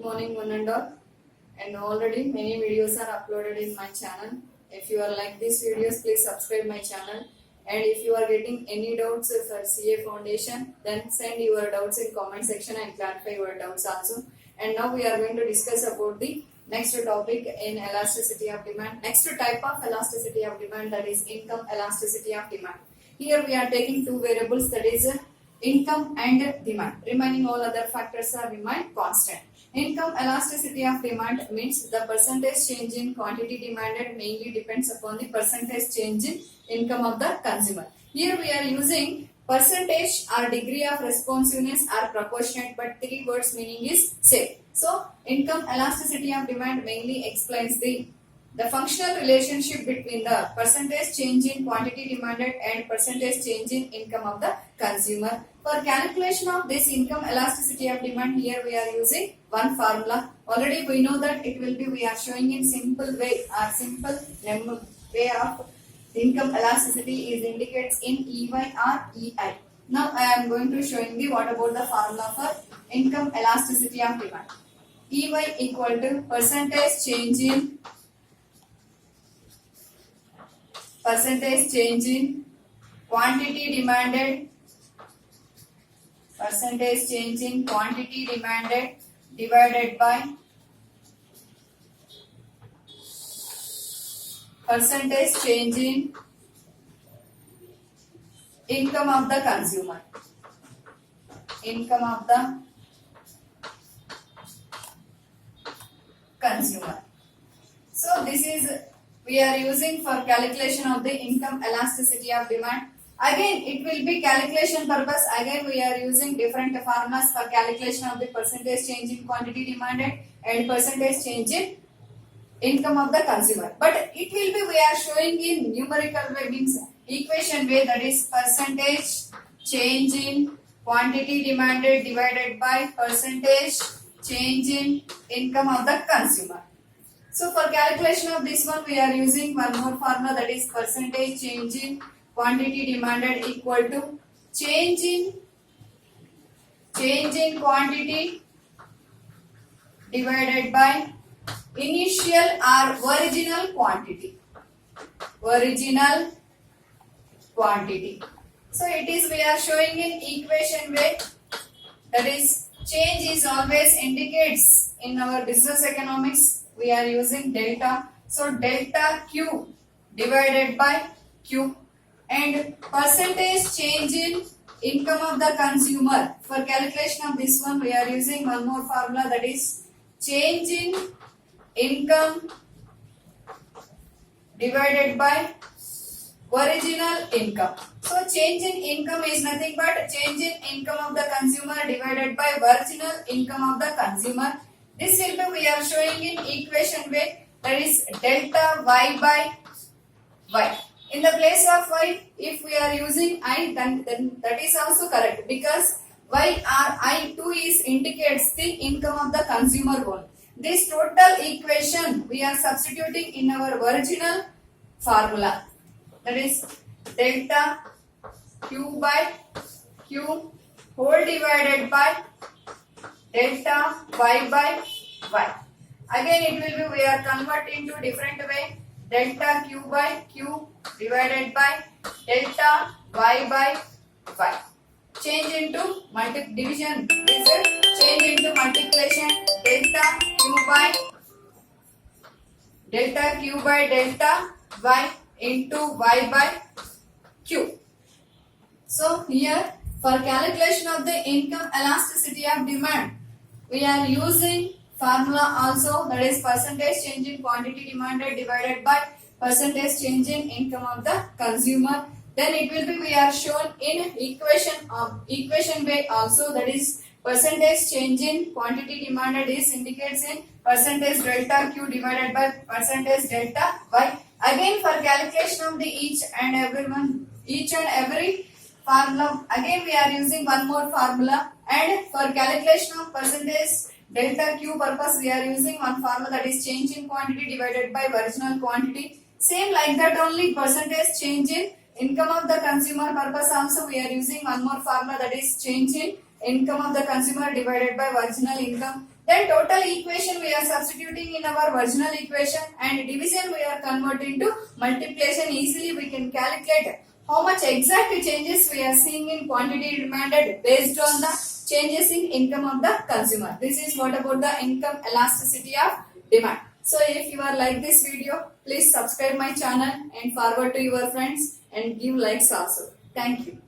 morning one and all, and already many videos are uploaded in my channel. If you are like these videos, please subscribe my channel, and if you are getting any doubts for CA foundation, then send your doubts in comment section and clarify your doubts also. And now we are going to discuss about the next topic in elasticity of demand. Next type of elasticity of demand, that is income elasticity of demand. Here we are taking two variables, that is income and demand. Remaining all other factors are remain constant. Income elasticity of demand means the percentage change in quantity demanded mainly depends upon the percentage change in income of the consumer. Here we are using percentage or degree of responsiveness are proportionate, but three words meaning is same. So income elasticity of demand mainly explains the functional relationship between the percentage change in quantity demanded and percentage change in income of the consumer. For calculation of this income elasticity of demand, here we are using one formula. Already we know that it will be, we are showing in simple way or simple way of income elasticity is indicates in EY or EI. Now I am going to showing the what about the formula for income elasticity of demand. EY equal to percentage change in quantity demanded, percentage change in quantity demanded divided by percentage change in income of the consumer. Income of the consumer. So this is we are using for calculation of the income elasticity of demand. Again, it will be calculation purpose. Again, we are using different formulas for calculation of the percentage change in quantity demanded and percentage change in income of the consumer. But it will be, we are showing in numerical way, means equation way, that is percentage change in quantity demanded divided by percentage change in income of the consumer. So for calculation of this one, we are using one more formula, that is percentage change in quantity demanded equal to change in quantity divided by initial or original quantity. Original quantity. So it is, we are showing in equation way, that is change is always indicates in our business economics. We are using delta. So delta Q divided by Q, and percentage change in income of the consumer. For calculation of this one, we are using one more formula, that is change in income divided by original income. So change in income is nothing but change in income of the consumer divided by original income of the consumer. This will be, we are showing in equation way, that is delta Y by Y. In the place of Y, if we are using I, then that is also correct, because Y or I2 is indicates the income of the consumer one. This total equation we are substituting in our original formula, that is delta Q by Q whole divided by delta Y by Y. Again it will be, we are converting to different way, delta Q by Q divided by delta Y by Y. Change into division, change into multiplication, delta Q by delta Y into Y by Q. So here for calculation of the income elasticity of demand, we are using formula also, that is percentage change in quantity demanded divided by percentage change in income of the consumer. Then it will be, we are shown in equation way also, that is percentage change in quantity demanded is indicates in percentage delta Q divided by percentage delta Y. Again for calculation of the each and every formula, again we are using one more formula, and for calculation of percentage delta Q purpose, we are using one formula, that is change in quantity divided by original quantity. Same like that only, percentage change in income of the consumer purpose also we are using one more formula, that is change in income of the consumer divided by original income. Then total equation we are substituting in our original equation, and division we are converting to multiplication. Easily we can calculate how much exact changes we are seeing in quantity demanded based on the changes in income of the consumer. This is what about the income elasticity of demand. So if you are like this video, please subscribe my channel and forward to your friends and give likes also. Thank you.